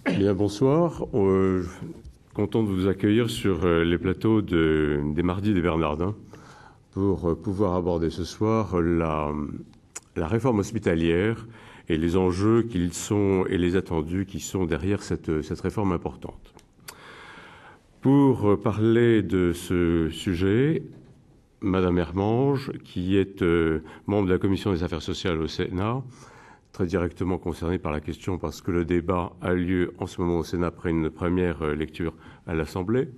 Bien, bonsoir. Content de vous accueillir sur les plateaux des Mardis des Bernardins pour pouvoir aborder ce soir la réforme hospitalière et les enjeux qu'ils sont et les attendus qui sont derrière cette réforme importante. Pour parler de ce sujet, Madame Hermange, qui est membre de la Commission des affaires sociales au Sénat, très directement concernée par la question parce que le débat a lieu en ce moment au Sénat après une première lecture à l'Assemblée.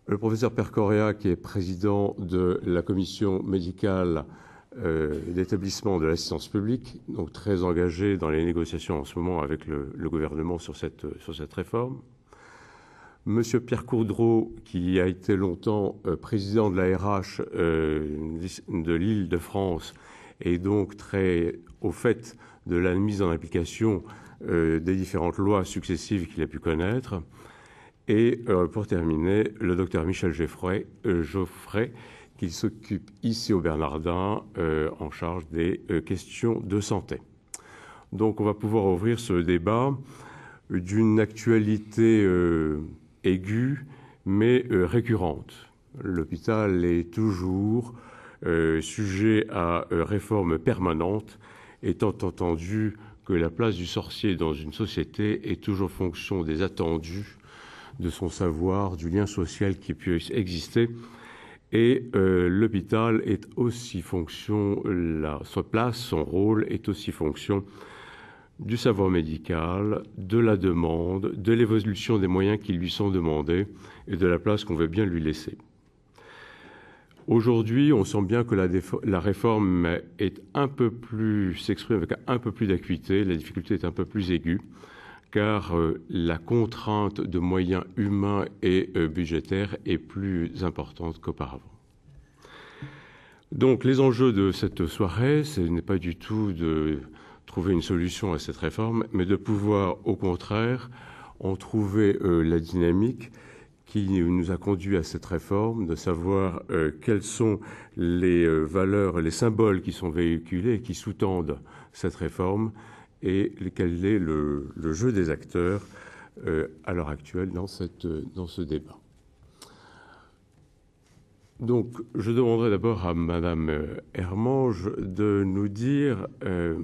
Le professeur Percorea, qui est président de la commission médicale d'établissement de l'assistance publique, donc très engagé dans les négociations en ce moment avec le gouvernement sur cette réforme. Monsieur Pierre Coudreau, qui a été longtemps président de la RH de l'Île-de-France et donc très au fait de la mise en application des différentes lois successives qu'il a pu connaître. Et pour terminer, le docteur Michel Geoffrey, qui s'occupe ici au Bernardin en charge des questions de santé. Donc on va pouvoir ouvrir ce débat d'une actualité aiguë mais récurrente. L'hôpital est toujours sujet à réforme permanente, étant entendu que la place du sorcier dans une société est toujours fonction des attendus, de son savoir, du lien social qui peut exister. Et l'hôpital est aussi fonction, sa place, son rôle est aussi fonction du savoir médical, de la demande, de l'évolution des moyens qui lui sont demandés et de la place qu'on veut bien lui laisser. Aujourd'hui, on sent bien que la réforme s'exprime avec un peu plus d'acuité, la difficulté est un peu plus aiguë, car la contrainte de moyens humains et budgétaires est plus importante qu'auparavant. Donc les enjeux de cette soirée, ce n'est pas du tout de trouver une solution à cette réforme, mais de pouvoir, au contraire, en trouver la dynamique qui nous a conduit à cette réforme, de savoir quelles sont les valeurs, les symboles qui sont véhiculés et qui sous-tendent cette réforme et quel est le jeu des acteurs à l'heure actuelle dans ce débat. Donc, je demanderai d'abord à Madame Hermange de nous dire, de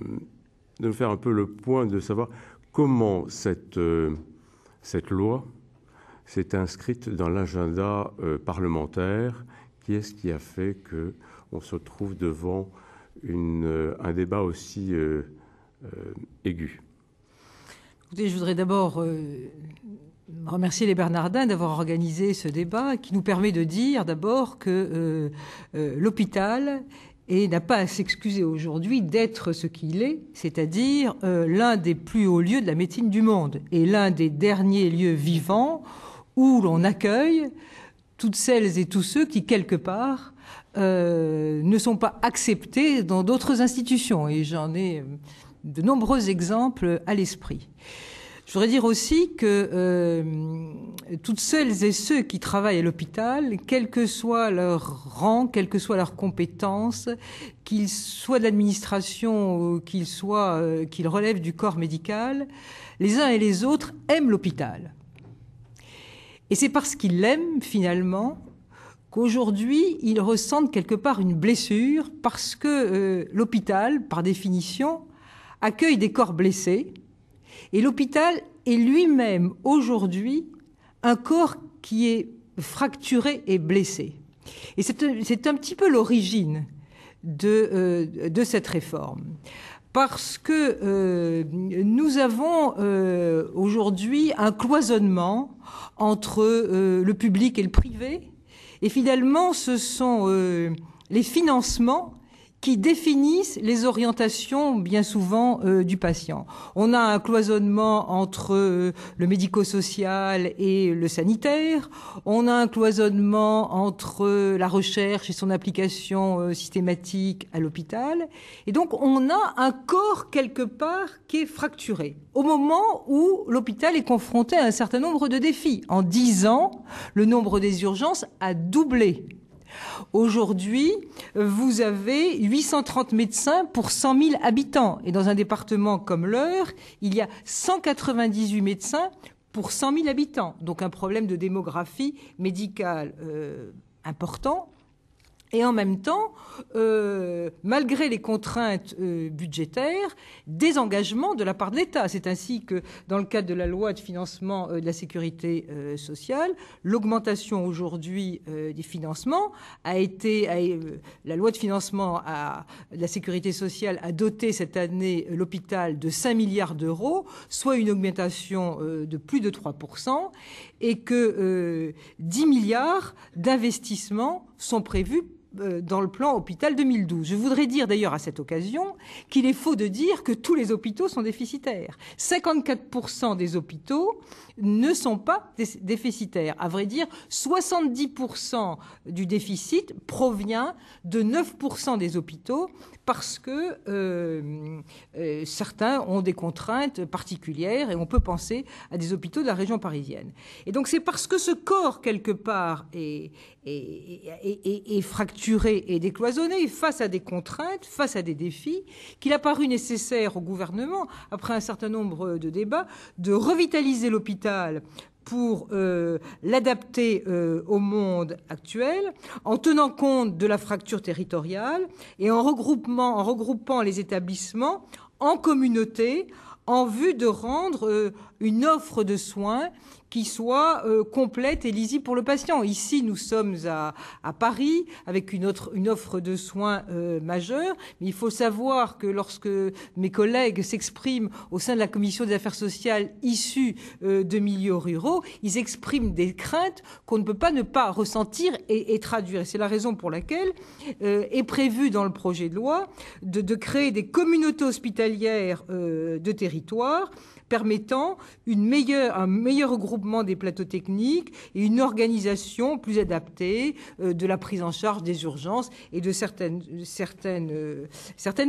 nous faire un peu le point de savoir comment cette loi s'est inscrite dans l'agenda parlementaire. Qui est-ce qui a fait qu'on se trouve devant un débat aussi aigu? Écoutez, je voudrais d'abord remercier les Bernardins d'avoir organisé ce débat qui nous permet de dire d'abord que l'hôpital n'a pas à s'excuser aujourd'hui d'être ce qu'il est, c'est-à-dire l'un des plus hauts lieux de la médecine du monde et l'un des derniers lieux vivants où l'on accueille toutes celles et tous ceux qui, quelque part, ne sont pas acceptés dans d'autres institutions. Et j'en ai de nombreux exemples à l'esprit. Je voudrais dire aussi que toutes celles et ceux qui travaillent à l'hôpital, quel que soit leur rang, quelles que soient leurs compétences, qu'ils soient de l'administration, qu'ils relèvent du corps médical, les uns et les autres aiment l'hôpital. Et c'est parce qu'ils l'aiment, finalement, qu'aujourd'hui, ils ressentent quelque part une blessure, parce que l'hôpital, par définition, accueille des corps blessés, et l'hôpital est lui-même, aujourd'hui, un corps qui est fracturé et blessé. Et c'est un petit peu l'origine de cette réforme. Parce que nous avons aujourd'hui un cloisonnement entre le public et le privé. Et finalement, ce sont les financements qui définissent les orientations, bien souvent, du patient. On a un cloisonnement entre le médico-social et le sanitaire. On a un cloisonnement entre la recherche et son application systématique à l'hôpital. Et donc, on a un corps, quelque part, qui est fracturé. Au moment où l'hôpital est confronté à un certain nombre de défis. En 10 ans, le nombre des urgences a doublé. Aujourd'hui, vous avez 830 médecins pour 100 000 habitants. Et dans un département comme l'Eure, il y a 198 médecins pour 100 000 habitants. Donc un problème de démographie médicale important. Et en même temps, malgré les contraintes budgétaires, des engagements de la part de l'État. C'est ainsi que, dans le cadre de la loi de financement de la sécurité sociale, l'augmentation aujourd'hui des financements a été... la loi de financement de la sécurité sociale a doté cette année l'hôpital de 5 milliards d'euros, soit une augmentation de plus de 3%, et que 10 milliards d'investissements sont prévus dans le plan Hôpital 2012. Je voudrais dire d'ailleurs à cette occasion qu'il est faux de dire que tous les hôpitaux sont déficitaires. 54% des hôpitaux ne sont pas déficitaires. À vrai dire, 70% du déficit provient de 9% des hôpitaux parce que certains ont des contraintes particulières et on peut penser à des hôpitaux de la région parisienne. Et donc c'est parce que ce corps, quelque part, est fracturé et décloisonné face à des contraintes, face à des défis, qu'il a paru nécessaire au gouvernement, après un certain nombre de débats, de revitaliser l'hôpital pour l'adapter au monde actuel, en tenant compte de la fracture territoriale et en regroupant les établissements en communauté en vue de rendre une offre de soins qui soit complète et lisible pour le patient. Ici, nous sommes à Paris avec une offre de soins majeure, mais il faut savoir que lorsque mes collègues s'expriment au sein de la commission des affaires sociales issus de milieux ruraux, ils expriment des craintes qu'on ne peut pas ne pas ressentir et traduire. C'est la raison pour laquelle est prévu dans le projet de loi de créer des communautés hospitalières de territoire permettant un meilleur regroupement des plateaux techniques et une organisation plus adaptée de la prise en charge des urgences et de certaines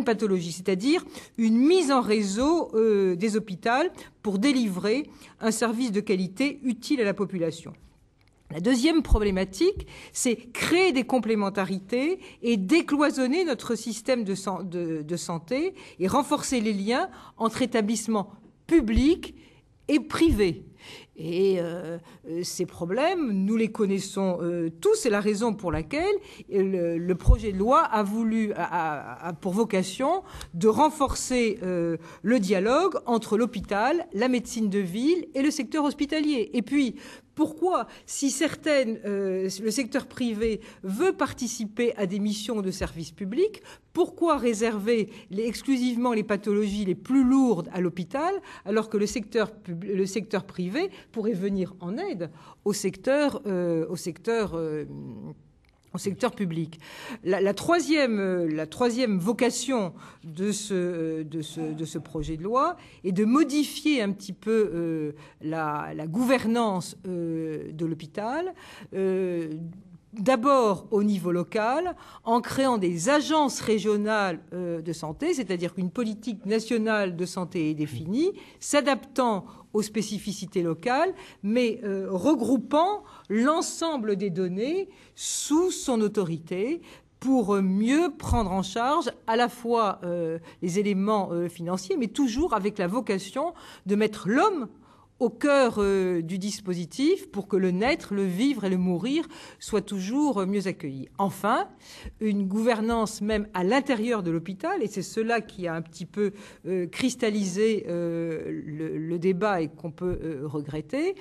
pathologies, c'est-à-dire une mise en réseau des hôpitaux pour délivrer un service de qualité utile à la population. La deuxième problématique, c'est créer des complémentarités et décloisonner notre système de santé et renforcer les liens entre établissements publics et privés. Et ces problèmes, nous les connaissons tous. C'est la raison pour laquelle le projet de loi a pour vocation de renforcer le dialogue entre l'hôpital, la médecine de ville et le secteur hospitalier. Et puis, pourquoi, si le secteur privé veut participer à des missions de service public, pourquoi réserver exclusivement les pathologies les plus lourdes à l'hôpital, alors que le secteur privé pourrait venir en aide au secteur public. La troisième vocation de ce projet de loi est de modifier un petit peu la gouvernance de l'hôpital. D'abord au niveau local, en créant des agences régionales de santé, c'est-à-dire qu'une politique nationale de santé est définie, s'adaptant aux spécificités locales, mais regroupant l'ensemble des données sous son autorité pour mieux prendre en charge à la fois les éléments financiers, mais toujours avec la vocation de mettre l'homme au cœur du dispositif pour que le naître, le vivre et le mourir soient toujours mieux accueillis. Enfin, une gouvernance même à l'intérieur de l'hôpital, et c'est cela qui a un petit peu cristallisé le débat et qu'on peut regretter,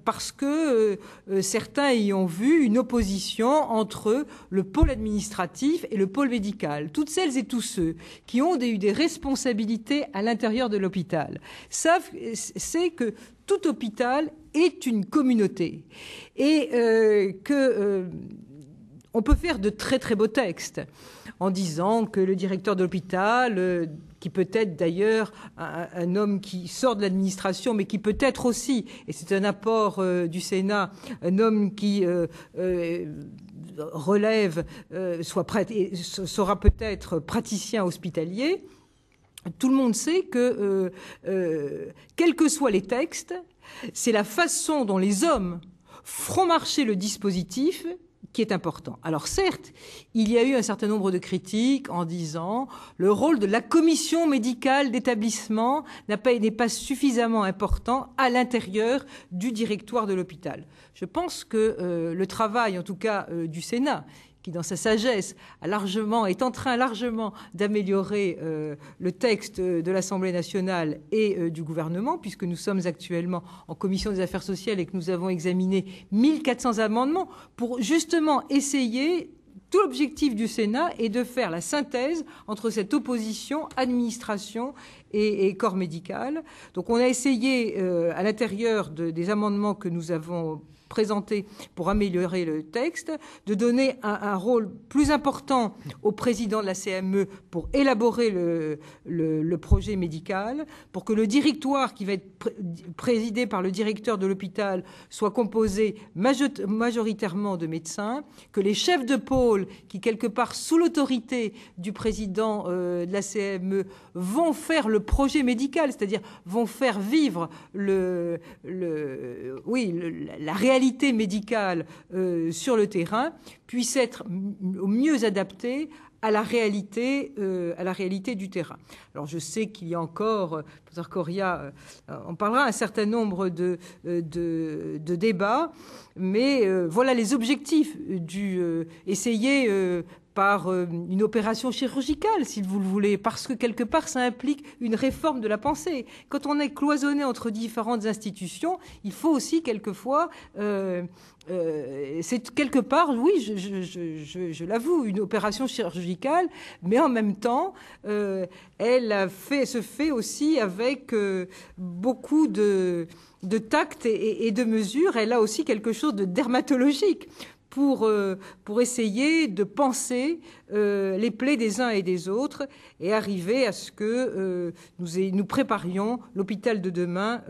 parce que certains y ont vu une opposition entre le pôle administratif et le pôle médical. Toutes celles et tous ceux qui ont eu des responsabilités à l'intérieur de l'hôpital savent, c'est que tout hôpital est une communauté et on peut faire de très très beaux textes en disant que le directeur de l'hôpital, qui peut être d'ailleurs un homme qui sort de l'administration, mais qui peut être aussi, et c'est un apport du Sénat, un homme qui relève, sera peut-être praticien hospitalier. Tout le monde sait que, quels que soient les textes, c'est la façon dont les hommes feront marcher le dispositif qui est important. Alors certes, il y a eu un certain nombre de critiques en disant le rôle de la commission médicale d'établissement n'est pas suffisamment important à l'intérieur du directoire de l'hôpital. Je pense que le travail, en tout cas du Sénat, qui dans sa sagesse est en train largement d'améliorer le texte de l'Assemblée nationale et du gouvernement, puisque nous sommes actuellement en commission des affaires sociales et que nous avons examiné 1400 amendements pour justement essayer. Tout l'objectif du Sénat est de faire la synthèse entre cette opposition administration et corps médical. Donc on a essayé, à l'intérieur des amendements que nous avons présentés pour améliorer le texte, de donner un rôle plus important au président de la CME pour élaborer le projet médical, pour que le directoire qui va être présidé par le directeur de l'hôpital soit composé majoritairement de médecins, que les chefs de pôle qui, quelque part, sous l'autorité du président de la CME, vont faire le projet médical, c'est-à-dire vont faire vivre la réalité médicale sur le terrain, puisse être au mieux adaptée à la réalité du terrain. Alors je sais qu'il y a encore, professeur Coria, on parlera un certain nombre de débats, mais voilà les objectifs essayer par une opération chirurgicale, si vous le voulez, parce que quelque part, ça implique une réforme de la pensée. Quand on est cloisonné entre différentes institutions, il faut aussi quelquefois, c'est quelque part, oui, je l'avoue, une opération chirurgicale, mais en même temps, se fait aussi avec beaucoup de tact et de mesure. Elle a aussi quelque chose de dermatologique pour essayer de penser les plaies des uns et des autres et arriver à ce que nous préparions l'hôpital de demain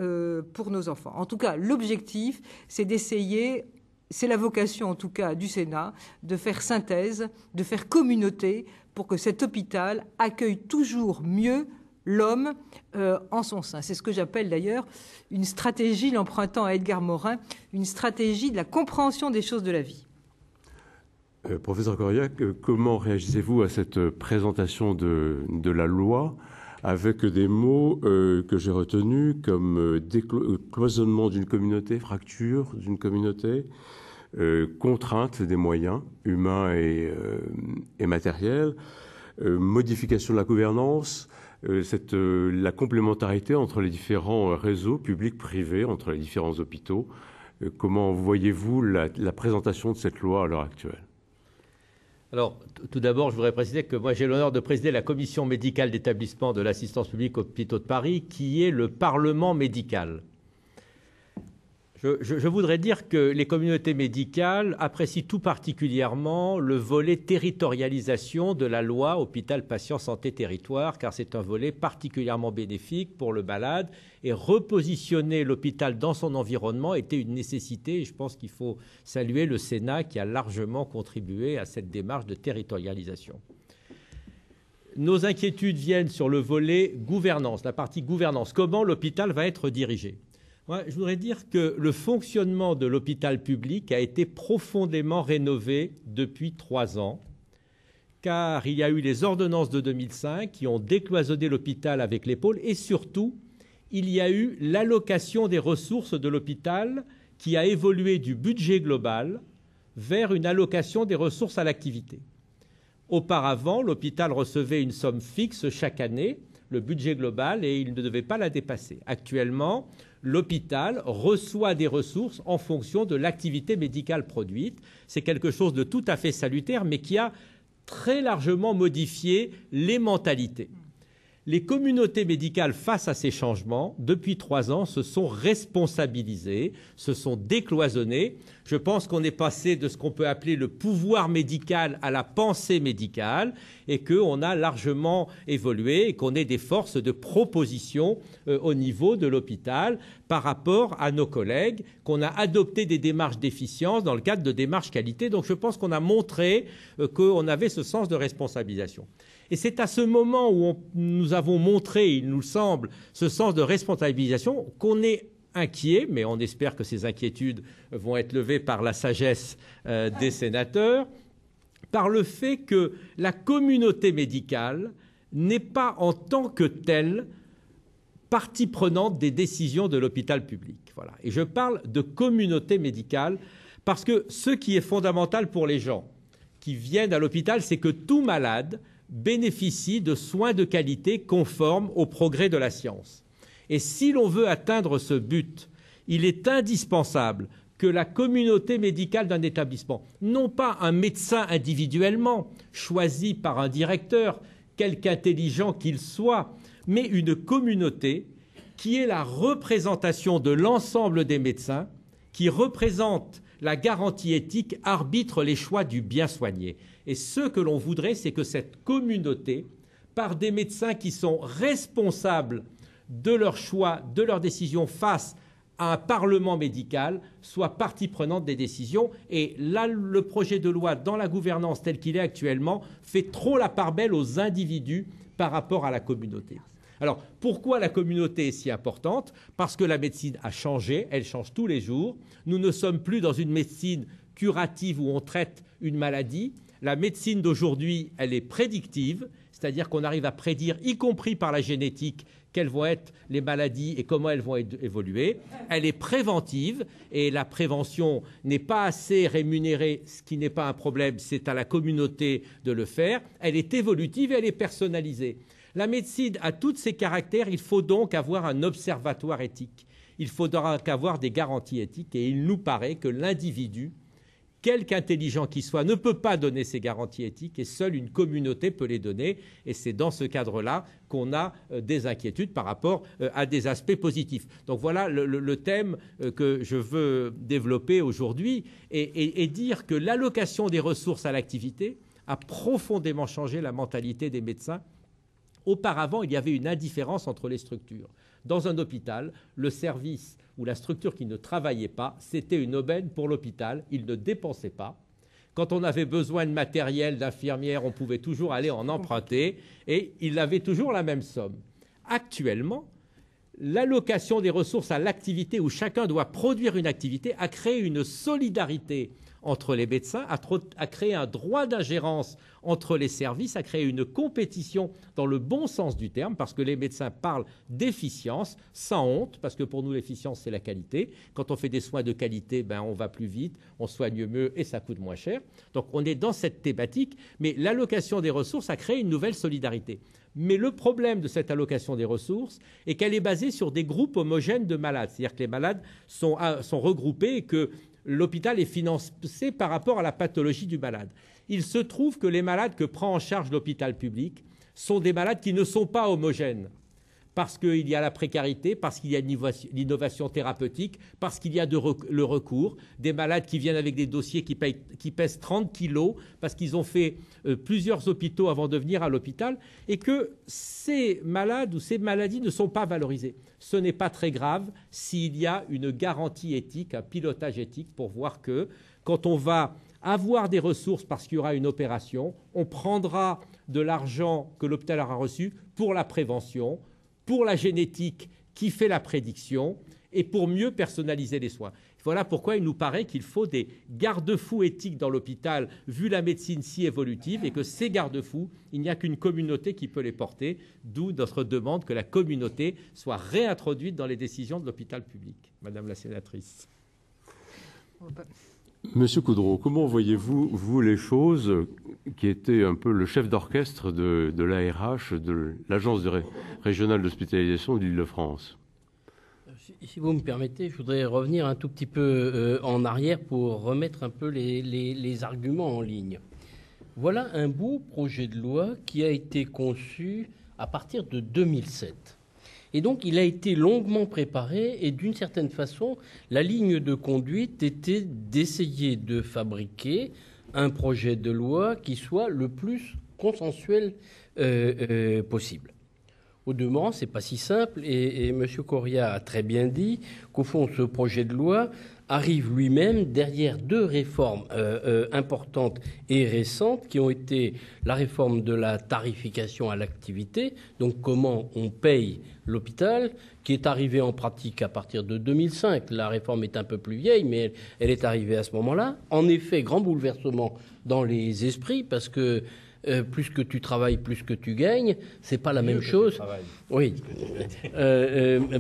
pour nos enfants. En tout cas, l'objectif, c'est d'essayer, c'est la vocation en tout cas du Sénat, de faire synthèse, de faire communauté pour que cet hôpital accueille toujours mieux l'homme en son sein. C'est ce que j'appelle d'ailleurs une stratégie, l'empruntant à Edgar Morin, une stratégie de la compréhension des choses de la vie. Professeur Coria, comment réagissez-vous à cette présentation de la loi avec des mots que j'ai retenus comme cloisonnement d'une communauté, fracture d'une communauté, contrainte des moyens humains et matériels, modification de la gouvernance, la complémentarité entre les différents réseaux publics, privés, entre les différents hôpitaux. Comment voyez-vous la présentation de cette loi à l'heure actuelle ? Alors, tout d'abord, je voudrais préciser que moi, j'ai l'honneur de présider la commission médicale d'établissement de l'assistance publique aux hôpitaux de Paris, qui est le Parlement médical. Je voudrais dire que les communautés médicales apprécient tout particulièrement le volet territorialisation de la loi Hôpital Patient Santé Territoire, car c'est un volet particulièrement bénéfique pour le malade. Et repositionner l'hôpital dans son environnement était une nécessité. Et je pense qu'il faut saluer le Sénat qui a largement contribué à cette démarche de territorialisation. Nos inquiétudes viennent sur le volet gouvernance, la partie gouvernance. Comment l'hôpital va être dirigé ? Ouais, je voudrais dire que le fonctionnement de l'hôpital public a été profondément rénové depuis 3 ans, car il y a eu les ordonnances de 2005 qui ont décloisonné l'hôpital avec les pôles, et surtout, il y a eu l'allocation des ressources de l'hôpital qui a évolué du budget global vers une allocation des ressources à l'activité. Auparavant, l'hôpital recevait une somme fixe chaque année, le budget global, et il ne devait pas la dépasser. Actuellement, l'hôpital reçoit des ressources en fonction de l'activité médicale produite. C'est quelque chose de tout à fait salutaire, mais qui a très largement modifié les mentalités. Les communautés médicales, face à ces changements, depuis 3 ans, se sont responsabilisées, se sont décloisonnées. Je pense qu'on est passé de ce qu'on peut appeler le pouvoir médical à la pensée médicale et qu'on a largement évolué et qu'on ait des forces de proposition au niveau de l'hôpital par rapport à nos collègues, qu'on a adopté des démarches d'efficience dans le cadre de démarches qualité. Donc je pense qu'on a montré qu'on avait ce sens de responsabilisation. Et c'est à ce moment où nous avons montré, il nous semble, ce sens de responsabilisation qu'on est inquiets, mais on espère que ces inquiétudes vont être levées par la sagesse des sénateurs, par le fait que la communauté médicale n'est pas en tant que telle partie prenante des décisions de l'hôpital public. Voilà. Et je parle de communauté médicale parce que ce qui est fondamental pour les gens qui viennent à l'hôpital, c'est que tout malade bénéficie de soins de qualité conformes au progrès de la science. Et si l'on veut atteindre ce but, il est indispensable que la communauté médicale d'un établissement, non pas un médecin individuellement choisi par un directeur, quelque intelligent qu'il soit, mais une communauté qui est la représentation de l'ensemble des médecins, qui représente la garantie éthique, arbitre les choix du bien soigné. Et ce que l'on voudrait, c'est que cette communauté, par des médecins qui sont responsables de leurs choix, de leurs décisions face à un parlement médical, soit partie prenante des décisions. Et là, le projet de loi, dans la gouvernance telle qu'il est actuellement, fait trop la part belle aux individus par rapport à la communauté. Alors, pourquoi la communauté est si importante? Parce que la médecine a changé, elle change tous les jours. Nous ne sommes plus dans une médecine curative où on traite une maladie. La médecine d'aujourd'hui, elle est prédictive, c'est-à-dire qu'on arrive à prédire, y compris par la génétique, quelles vont être les maladies et comment elles vont évoluer. Elle est préventive et la prévention n'est pas assez rémunérée, ce qui n'est pas un problème, c'est à la communauté de le faire. Elle est évolutive et elle est personnalisée. La médecine a tous ces caractères, il faut donc avoir un observatoire éthique. Il faudra avoir des garanties éthiques et il nous paraît que l'individu, quelque intelligent qu'il soit, ne peut pas donner ces garanties éthiques et seule une communauté peut les donner. Et c'est dans ce cadre-là qu'on a des inquiétudes par rapport à des aspects positifs. Donc voilà le thème que je veux développer aujourd'hui et dire que l'allocation des ressources à l'activité a profondément changé la mentalité des médecins. Auparavant, il y avait une indifférence entre les structures. Dans un hôpital, le service ou la structure qui ne travaillait pas, c'était une aubaine pour l'hôpital. Il ne dépensait pas. Quand on avait besoin de matériel, d'infirmières, on pouvait toujours aller en emprunter et il avait toujours la même somme. Actuellement, l'allocation des ressources à l'activité où chacun doit produire une activité a créé une solidarité entre les médecins, a créé un droit d'ingérence entre les services, a créé une compétition dans le bon sens du terme, parce que les médecins parlent d'efficience, sans honte, parce que pour nous, l'efficience, c'est la qualité. Quand on fait des soins de qualité, on va plus vite, on soigne mieux et ça coûte moins cher. Donc on est dans cette thématique, mais l'allocation des ressources a créé une nouvelle solidarité. Mais le problème de cette allocation des ressources est qu'elle est basée sur des groupes homogènes de malades. C'est-à-dire que les malades sont regroupés et que l'hôpital est financé par rapport à la pathologie du malade. Il se trouve que les malades que prend en charge l'hôpital public sont des malades qui ne sont pas homogènes, parce qu'il y a la précarité, parce qu'il y a l'innovation thérapeutique, parce qu'il y a le recours, des malades qui viennent avec des dossiers qui pèsent 30 kilos, parce qu'ils ont fait plusieurs hôpitaux avant de venir à l'hôpital, et que ces malades ou ces maladies ne sont pas valorisées. Ce n'est pas très grave s'il y a une garantie éthique, un pilotage éthique pour voir que quand on va avoir des ressources parce qu'il y aura une opération, on prendra de l'argent que l'hôpital aura reçu pour la prévention, pour la génétique qui fait la prédiction et pour mieux personnaliser les soins. Voilà pourquoi il nous paraît qu'il faut des garde-fous éthiques dans l'hôpital, vu la médecine si évolutive, et que ces garde-fous, il n'y a qu'une communauté qui peut les porter, d'où notre demande que la communauté soit réintroduite dans les décisions de l'hôpital public. Madame la sénatrice. Monsieur Coudreau, comment voyez-vous, vous, les choses, qui était un peu le chef d'orchestre de l'ARH, de l'Agence régionale d'hospitalisation d'Île-de-France? Si vous me permettez, je voudrais revenir un tout petit peu en arrière pour remettre un peu les arguments en ligne. Voilà un beau projet de loi qui a été conçu à partir de 2007. Et donc, il a été longuement préparé et d'une certaine façon, la ligne de conduite était d'essayer de fabriquer un projet de loi qui soit le plus consensuel possible. Au demeurant, ce n'est pas si simple, et M. Correa a très bien dit qu'au fond, ce projet de loi arrive lui-même derrière deux réformes importantes et récentes qui ont été la réforme de la tarification à l'activité, donc comment on paye l'hôpital, qui est arrivée en pratique à partir de 2005. La réforme est un peu plus vieille, mais elle est arrivée à ce moment-là. En effet, grand bouleversement dans les esprits, parce que plus que tu travailles, plus que tu gagnes, c'est pas la même chose. Oui.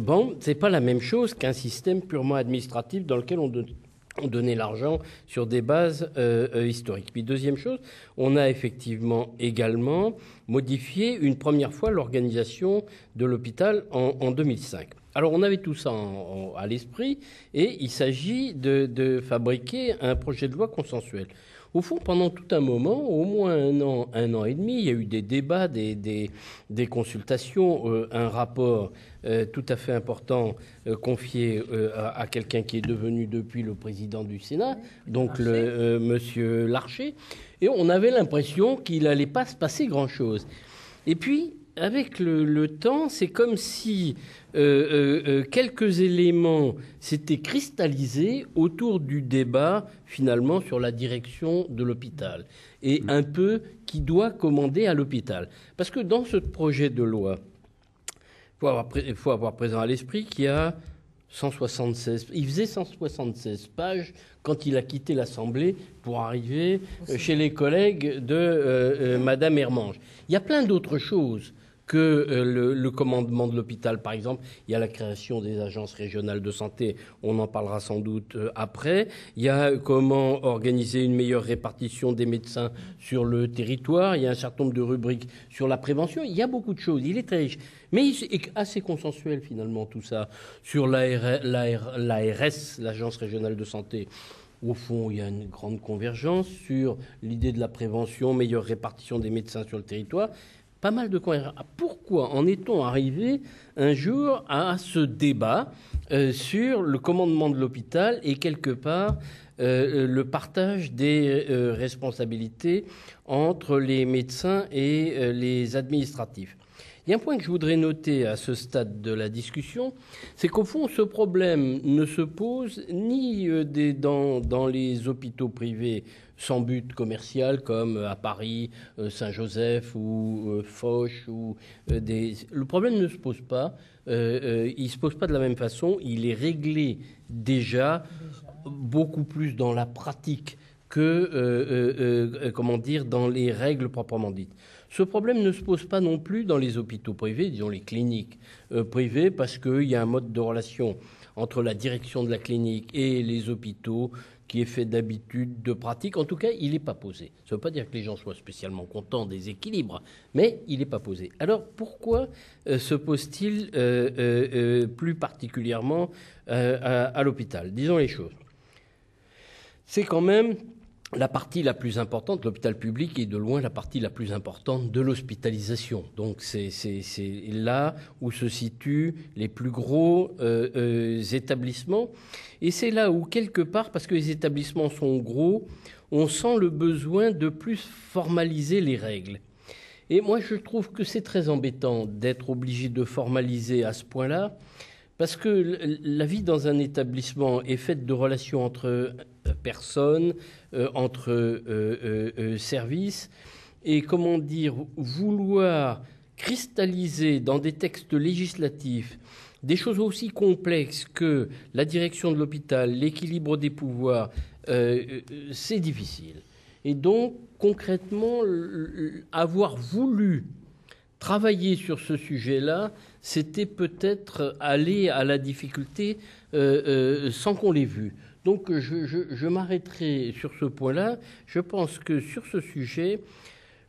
Bon, c'est pas la même chose qu'un système purement administratif dans lequel on donnait l'argent sur des bases historiques. Puis deuxième chose, on a effectivement également modifié une première fois l'organisation de l'hôpital en 2005. Alors on avait tout ça à l'esprit et il s'agit de fabriquer un projet de loi consensuel. Au fond, pendant tout un moment, au moins un an et demi, il y a eu des débats, des consultations, un rapport tout à fait important confié à quelqu'un qui est devenu depuis le président du Sénat, donc Monsieur Larcher, et on avait l'impression qu'il n'allait pas se passer grand-chose. Et puis, avec le temps, c'est comme si quelques éléments s'étaient cristallisés autour du débat, finalement, sur la direction de l'hôpital, et un peu qui doit commander à l'hôpital. Parce que dans ce projet de loi, il faut avoir présent à l'esprit qu'il y a 176, il faisait 176 pages quand il a quitté l'Assemblée pour arriver chez les collègues de Madame Hermange. Il y a plein d'autres choses que le commandement de l'hôpital. Par exemple, il y a la création des agences régionales de santé, on en parlera sans doute après. Il y a comment organiser une meilleure répartition des médecins sur le territoire. Il y a un certain nombre de rubriques sur la prévention. Il y a beaucoup de choses. Il est très riche. Mais il est assez consensuel, finalement, tout ça. Sur l'ARS, l'Agence régionale de santé, au fond, il y a une grande convergence sur l'idée de la prévention, meilleure répartition des médecins sur le territoire. Pas mal de convergence. Pourquoi en est-on arrivé un jour à ce débat sur le commandement de l'hôpital et quelque part le partage des responsabilités entre les médecins et les administratifs? Il y a un point que je voudrais noter à ce stade de la discussion, c'est qu'au fond, ce problème ne se pose ni dans les hôpitaux privés sans but commercial comme à Paris, Saint-Joseph ou Foch. Le problème ne se pose pas. Il ne se pose pas de la même façon. Il est réglé déjà beaucoup plus dans la pratique que dans les règles proprement dites. Ce problème ne se pose pas non plus dans les hôpitaux privés, disons les cliniques privées, parce qu'il y a un mode de relation entre la direction de la clinique et les hôpitaux qui est fait d'habitude, de pratique. En tout cas, il n'est pas posé. Ça ne veut pas dire que les gens soient spécialement contents des équilibres, mais il n'est pas posé. Alors, pourquoi se pose-t-il plus particulièrement à l'hôpital? Disons les choses. C'est quand même la partie la plus importante, l'hôpital public est de loin la partie la plus importante de l'hospitalisation. Donc c'est là où se situent les plus gros établissements. Et c'est là où, quelque part, parce que les établissements sont gros, on sent le besoin de plus formaliser les règles. Et moi, je trouve que c'est très embêtant d'être obligé de formaliser à ce point-là, parce que la vie dans un établissement est faite de relations entre personnes, entre services, et comment dire, vouloir cristalliser dans des textes législatifs des choses aussi complexes que la direction de l'hôpital, l'équilibre des pouvoirs, c'est difficile. Et donc, concrètement, avoir voulu travailler sur ce sujet-là, c'était peut-être aller à la difficulté sans qu'on l'ait vu. Donc je m'arrêterai sur ce point-là. Je pense que sur ce sujet,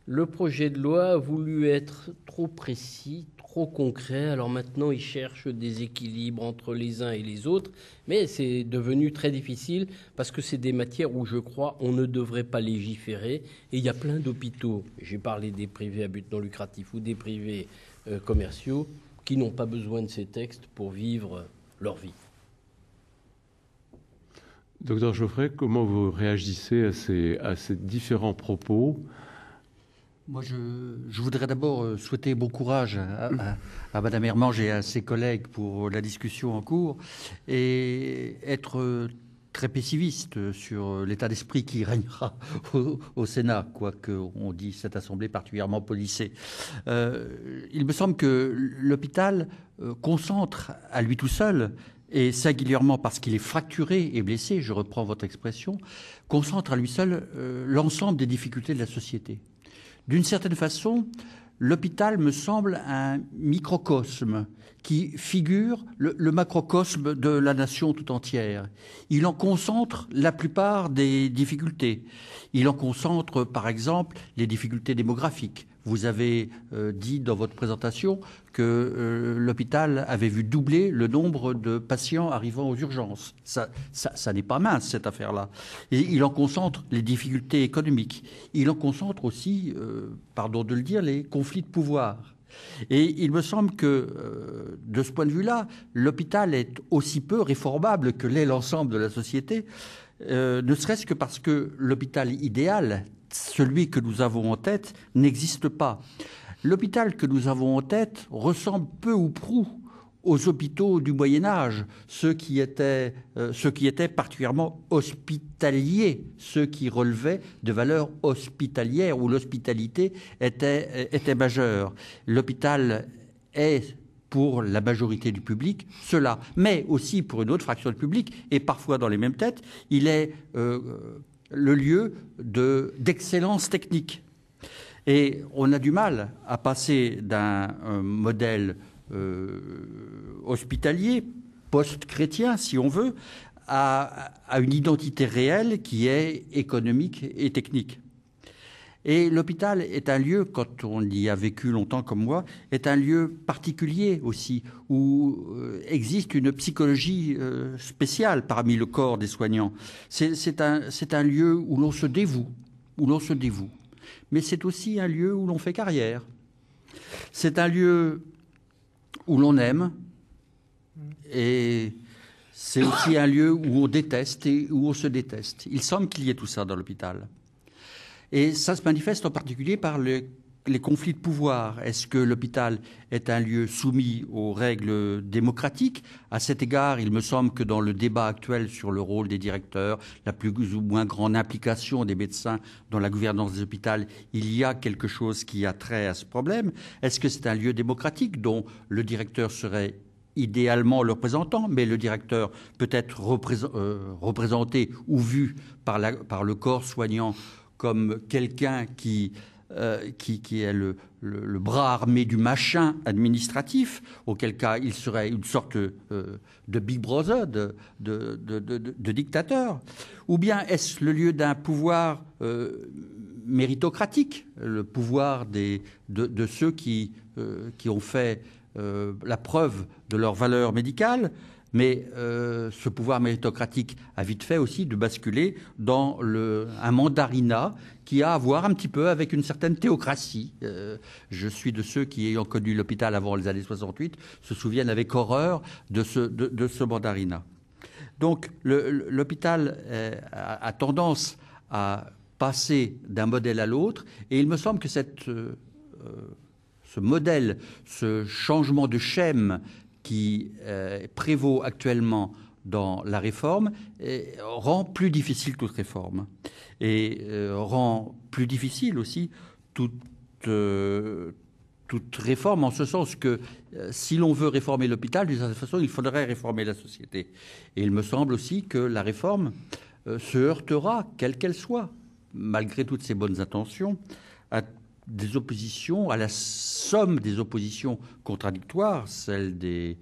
le projet de loi a voulu être trop précis, trop concret. Alors maintenant, il cherche des équilibres entre les uns et les autres, mais c'est devenu très difficile parce que c'est des matières où, je crois, on ne devrait pas légiférer. Et il y a plein d'hôpitaux, j'ai parlé des privés à but non lucratif ou des privés commerciaux, qui n'ont pas besoin de ces textes pour vivre leur vie. Docteur Geoffrey, comment vous réagissez à ces différents propos Moi, je voudrais d'abord souhaiter bon courage à Madame Hermange et à ses collègues pour la discussion en cours et être très pessimiste sur l'état d'esprit qui régnera au Sénat, quoique on dit cette assemblée particulièrement policée. Il me semble que l'hôpital concentre à lui tout seul, et singulièrement parce qu'il est fracturé et blessé, je reprends votre expression, concentre à lui seul l'ensemble des difficultés de la société. D'une certaine façon, l'hôpital me semble un microcosme qui figure le macrocosme de la nation tout entière. Il en concentre la plupart des difficultés. Il en concentre, par exemple, les difficultés démographiques. Vous avez dit dans votre présentation que l'hôpital avait vu doubler le nombre de patients arrivant aux urgences. Ça n'est pas mince, cette affaire-là. Et il en concentre les difficultés économiques. Il en concentre aussi, pardon de le dire, les conflits de pouvoir. Et il me semble que, de ce point de vue-là, l'hôpital est aussi peu réformable que l'est l'ensemble de la société, ne serait-ce que parce que l'hôpital idéal, celui que nous avons en tête, n'existe pas. L'hôpital que nous avons en tête ressemble peu ou prou aux hôpitaux du Moyen-Âge, ceux qui étaient particulièrement hospitaliers, ceux qui relevaient de valeurs hospitalières, où l'hospitalité était majeure. L'hôpital est, pour la majorité du public, cela, mais aussi pour une autre fraction du public, et parfois dans les mêmes têtes, il est le lieu d'excellence technique. Et on a du mal à passer d'un modèle hospitalier, post-chrétien, si on veut, à une identité réelle qui est économique et technique. Et l'hôpital est un lieu, quand on y a vécu longtemps comme moi, est un lieu particulier aussi, où existe une psychologie spéciale parmi le corps des soignants. C'est un lieu où l'on se dévoue, Mais c'est aussi un lieu où l'on fait carrière. C'est un lieu où l'on aime, et c'est aussi un lieu où on déteste et où on se déteste. Il semble qu'il y ait tout ça dans l'hôpital. Et ça se manifeste en particulier par les conflits de pouvoir. Est-ce que l'hôpital est un lieu soumis aux règles démocratiques? À cet égard, il me semble que dans le débat actuel sur le rôle des directeurs, la plus ou moins grande implication des médecins dans la gouvernance des hôpitaux, il y a quelque chose qui a trait à ce problème. Est-ce que c'est un lieu démocratique dont le directeur serait idéalement le représentant, mais le directeur peut être représenté ou vu par le corps soignant comme quelqu'un qui est le bras armé du machin administratif, auquel cas il serait une sorte de Big Brother, de dictateur? Ou bien est-ce le lieu d'un pouvoir méritocratique, le pouvoir de ceux qui ont fait la preuve de leur valeur médicale? Mais ce pouvoir méritocratique a vite fait aussi de basculer dans un mandarinat qui a à voir un petit peu avec une certaine théocratie. Je suis de ceux qui, ayant connu l'hôpital avant les années 68, se souviennent avec horreur de ce mandarinat. Donc l'hôpital a tendance à passer d'un modèle à l'autre, et il me semble que ce modèle, ce changement de schème qui prévaut actuellement dans la réforme rend plus difficile toute réforme et rend plus difficile aussi toute réforme, en ce sens que si l'on veut réformer l'hôpital, d'une certaine façon, il faudrait réformer la société. Et il me semble aussi que la réforme se heurtera, quelle qu'elle soit, malgré toutes ses bonnes intentions, à des oppositions, à la somme des oppositions contradictoires, celles des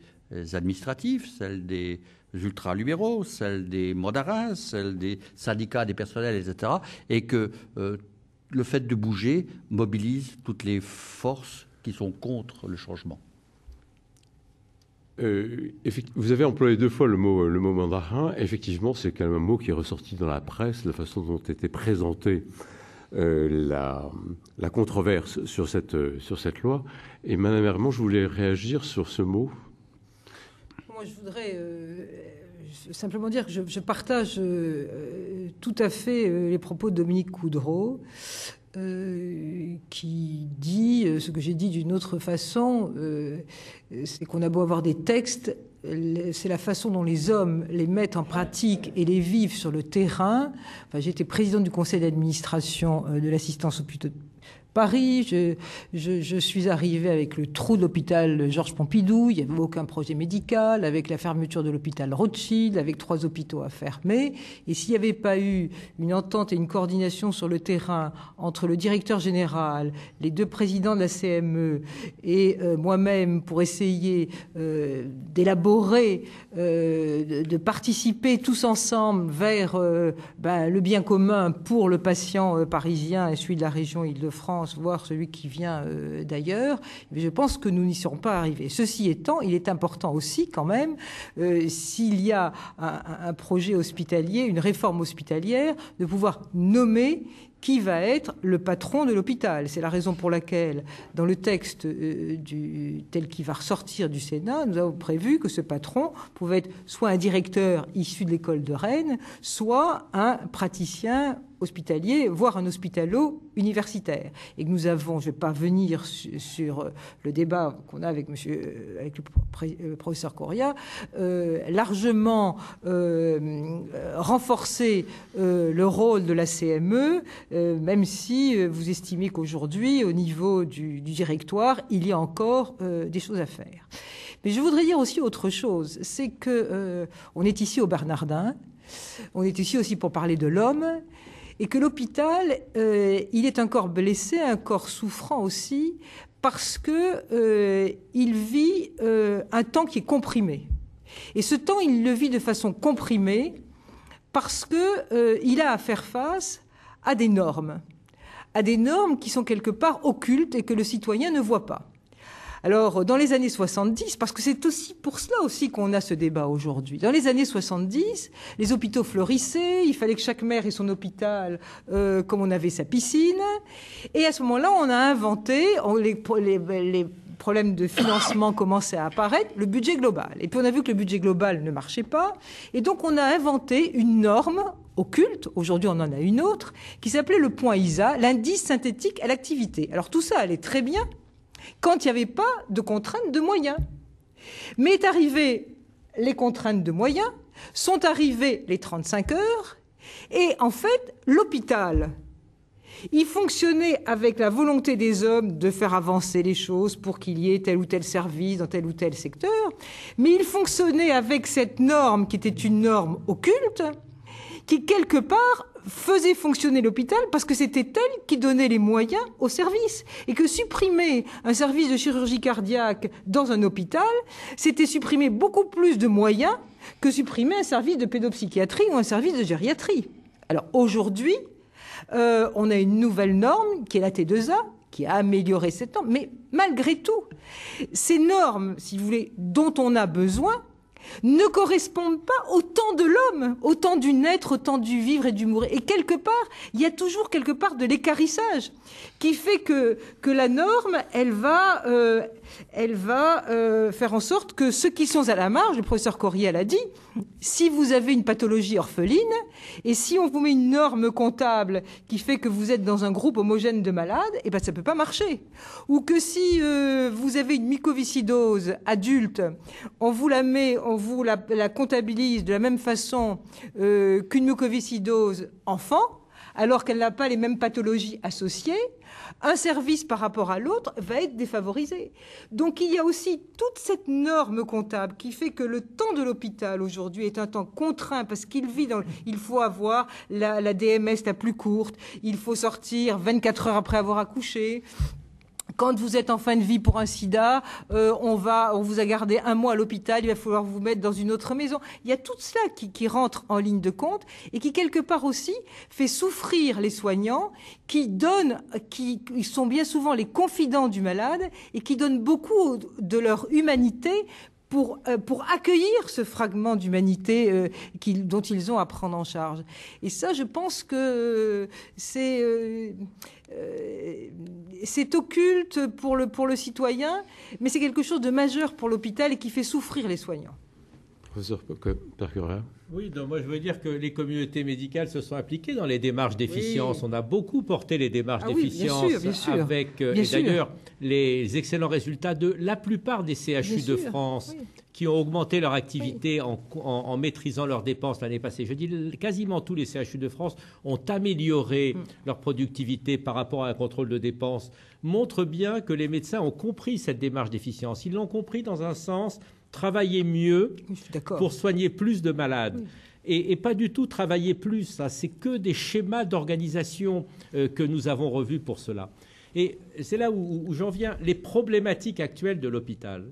administratifs, celles des ultra-libéraux, celles des mandarins, celles des syndicats, des personnels, etc. Et que le fait de bouger mobilise toutes les forces qui sont contre le changement. Vous avez employé 2 fois le mot mandarin. Effectivement, c'est quand même un mot qui est ressorti dans la presse, la façon dont était présentée la controverse sur cette loi. Et Madame Hermange, je voulais réagir sur ce mot. Moi, je voudrais simplement dire que je partage tout à fait les propos de Dominique Coudreau. qui dit ce que j'ai dit d'une autre façon, c'est qu'on a beau avoir des textes, c'est la façon dont les hommes les mettent en pratique et les vivent sur le terrain. Enfin, j'ai été présidente du conseil d'administration de l'assistance aux hôpitaux de Paris, je suis arrivée avec le trou de l'hôpital Georges Pompidou, il n'y avait aucun projet médical, avec la fermeture de l'hôpital Rothschild, avec 3 hôpitaux à fermer. Et s'il n'y avait pas eu une entente et une coordination sur le terrain entre le directeur général, les 2 présidents de la CME et moi-même pour essayer d'élaborer, de participer tous ensemble vers le bien commun pour le patient parisien et celui de la région Île-de-France, voire celui qui vient d'ailleurs, je pense que nous n'y serons pas arrivés. Ceci étant, il est important aussi quand même, s'il y a un projet hospitalier, une réforme hospitalière, de pouvoir nommer qui va être le patron de l'hôpital. C'est la raison pour laquelle, dans le texte tel qu'il va ressortir du Sénat, nous avons prévu que ce patron pouvait être soit un directeur issu de l'école de Rennes, soit un praticien hospitalier, voire un hospitalo-universitaire. Et que nous avons, je ne vais pas venir sur le débat qu'on a avec le professeur Coria, largement renforcé le rôle de la CME, même si vous estimez qu'aujourd'hui, au niveau du directoire, il y a encore des choses à faire. Mais je voudrais dire aussi autre chose, c'est que on est ici au Bernardin, on est ici aussi pour parler de l'homme, et que l'hôpital, il est un corps blessé, un corps souffrant aussi, parce que il vit un temps qui est comprimé. Et ce temps, il le vit de façon comprimée parce que il a à faire face à des normes qui sont quelque part occultes et que le citoyen ne voit pas. Alors, dans les années 70, parce que c'est aussi pour cela aussi qu'on a ce débat aujourd'hui, dans les années 70, les hôpitaux fleurissaient, il fallait que chaque maire ait son hôpital comme on avait sa piscine, et à ce moment-là, on a inventé, les problèmes de financement commençaient à apparaître, le budget global. Et puis on a vu que le budget global ne marchait pas, et donc on a inventé une norme occulte, aujourd'hui on en a une autre, qui s'appelait le point ISA, l'indice synthétique à l'activité. Alors tout ça allait très bien, quand il n'y avait pas de contraintes de moyens. Mais est arrivé les contraintes de moyens, sont arrivées les 35 heures, et en fait, l'hôpital, il fonctionnait avec la volonté des hommes de faire avancer les choses pour qu'il y ait tel ou tel service dans tel ou tel secteur, mais il fonctionnait avec cette norme qui était une norme occulte, qui quelque part faisait fonctionner l'hôpital parce que c'était elle qui donnait les moyens au service. Et que supprimer un service de chirurgie cardiaque dans un hôpital, c'était supprimer beaucoup plus de moyens que supprimer un service de pédopsychiatrie ou un service de gériatrie. Alors aujourd'hui, on a une nouvelle norme qui est la T2A, qui a amélioré cette norme. Mais malgré tout, ces normes, si vous voulez, dont on a besoin, ne correspondent pas au temps de l'homme, au temps du naître, au temps du vivre et du mourir. Et quelque part, il y a toujours quelque part de l'équarrissage qui fait que la norme, elle va faire en sorte que ceux qui sont à la marge, le professeur Coria l'a dit, si vous avez une pathologie orpheline et si on vous met une norme comptable qui fait que vous êtes dans un groupe homogène de malades, eh ben ça peut pas marcher. Ou que si vous avez une mycoviscidose adulte, on vous la comptabilise de la même façon qu'une mucoviscidose enfant, alors qu'elle n'a pas les mêmes pathologies associées, un service par rapport à l'autre va être défavorisé. Donc il y a aussi toute cette norme comptable qui fait que le temps de l'hôpital aujourd'hui est un temps contraint parce qu'il il faut avoir la DMS la plus courte, il faut sortir 24 heures après avoir accouché. Quand vous êtes en fin de vie pour un sida, on vous a gardé 1 mois à l'hôpital, il va falloir vous mettre dans une autre maison. Il y a tout cela qui rentre en ligne de compte et qui, quelque part aussi, fait souffrir les soignants qui sont bien souvent les confidents du malade et qui donnent beaucoup de leur humanité pour accueillir ce fragment d'humanité dont ils ont à prendre en charge. Et ça, je pense que c'est occulte pour le citoyen, mais c'est quelque chose de majeur pour l'hôpital et qui fait souffrir les soignants. Professeur Percurra. Oui, donc moi je veux dire que les communautés médicales se sont impliquées dans les démarches d'efficience. Oui. On a beaucoup porté les démarches d'efficience bien sûr. Avec, et d'ailleurs, les excellents résultats de la plupart des CHU de France qui ont augmenté leur activité en maîtrisant leurs dépenses l'année passée. Je dis quasiment tous les CHU de France ont amélioré leur productivité par rapport à un contrôle de dépenses, montre bien que les médecins ont compris cette démarche d'efficience. Ils l'ont compris dans un sens... Travailler mieux pour soigner plus de malades. Et pas du tout travailler plus. Ça, c'est que des schémas d'organisation que nous avons revus pour cela. Et c'est là où j'en viens. Les problématiques actuelles de l'hôpital,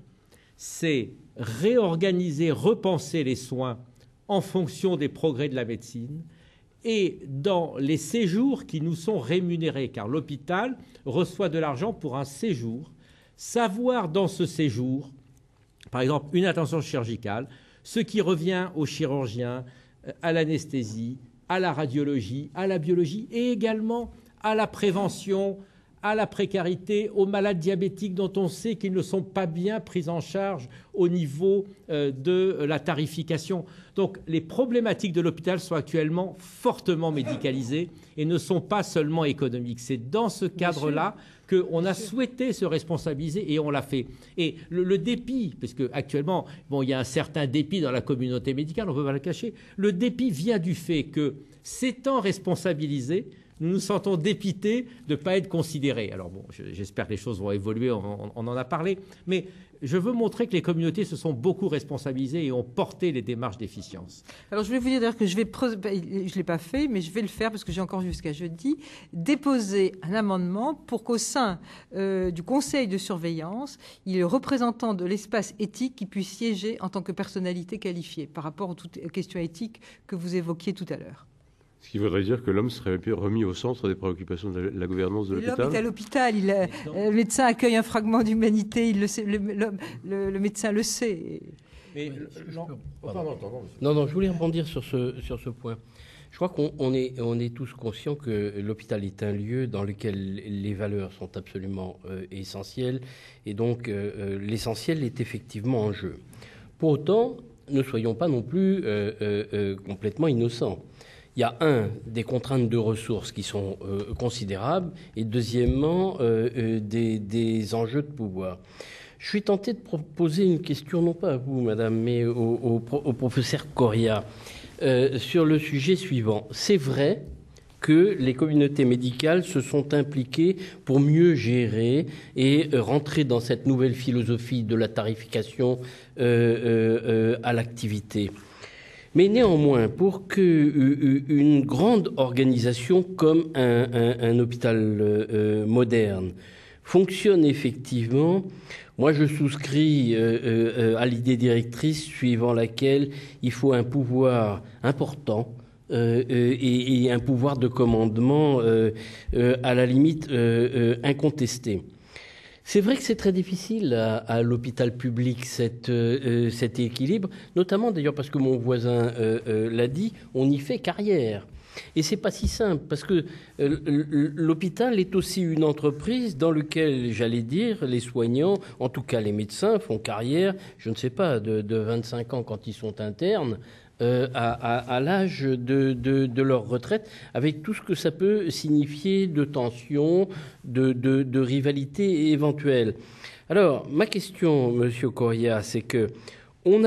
c'est réorganiser, repenser les soins en fonction des progrès de la médecine et dans les séjours qui nous sont rémunérés. Car l'hôpital reçoit de l'argent pour un séjour. Savoir dans ce séjour... Par exemple, une attention chirurgicale, ce qui revient au chirurgien, à l'anesthésie, à la radiologie, à la biologie et également à la prévention, à la précarité, aux malades diabétiques dont on sait qu'ils ne sont pas bien pris en charge au niveau de la tarification. Donc les problématiques de l'hôpital sont actuellement fortement médicalisées et ne sont pas seulement économiques. C'est dans ce cadre-là qu'on a souhaité se responsabiliser et on l'a fait. Et le dépit, parce qu'actuellement, il y a un certain dépit dans la communauté médicale, on ne peut pas le cacher, le dépit vient du fait que, s'étant responsabilisés, nous nous sentons dépités de ne pas être considérés. Alors bon, j'espère que les choses vont évoluer, on en a parlé, mais je veux montrer que les communautés se sont beaucoup responsabilisées et ont porté les démarches d'efficience. Alors je voulais vous dire d'ailleurs que je ne l'ai pas fait, mais je vais le faire parce que j'ai encore jusqu'à jeudi, déposer un amendement pour qu'au sein du conseil de surveillance, il y ait le représentant de l'espace éthique qui puisse siéger en tant que personnalité qualifiée par rapport aux toutes questions éthiques que vous évoquiez tout à l'heure. Ce qui voudrait dire que l'homme serait remis au centre des préoccupations de la gouvernance de l'hôpital. L'homme est à l'hôpital. Le médecin accueille un fragment d'humanité. Il le sait, le médecin le sait. Mais, non, je voulais rebondir sur ce point. Je crois qu'on est tous conscients que l'hôpital est un lieu dans lequel les valeurs sont absolument essentielles. Et donc, l'essentiel est effectivement en jeu. Pour autant, ne soyons pas non plus complètement innocents. Il y a des contraintes de ressources qui sont considérables et deuxièmement des enjeux de pouvoir. Je suis tenté de proposer une question, non pas à vous, madame, mais au professeur Coria, sur le sujet suivant. C'est vrai que les communautés médicales se sont impliquées pour mieux gérer et rentrer dans cette nouvelle philosophie de la tarification à l'activité. Mais néanmoins, pour qu'une grande organisation comme un hôpital moderne fonctionne effectivement, moi je souscris à l'idée directrice suivant laquelle il faut un pouvoir important et un pouvoir de commandement à la limite incontesté. C'est vrai que c'est très difficile à l'hôpital public cet équilibre, notamment d'ailleurs parce que mon voisin l'a dit, on y fait carrière. Et c'est pas si simple parce que l'hôpital est aussi une entreprise dans laquelle, j'allais dire, les soignants, en tout cas les médecins, font carrière, je ne sais pas, de 25 ans quand ils sont internes, à l'âge de leur retraite, avec tout ce que ça peut signifier de tension, de rivalité éventuelle. Alors, ma question, Monsieur Coria, c'est que il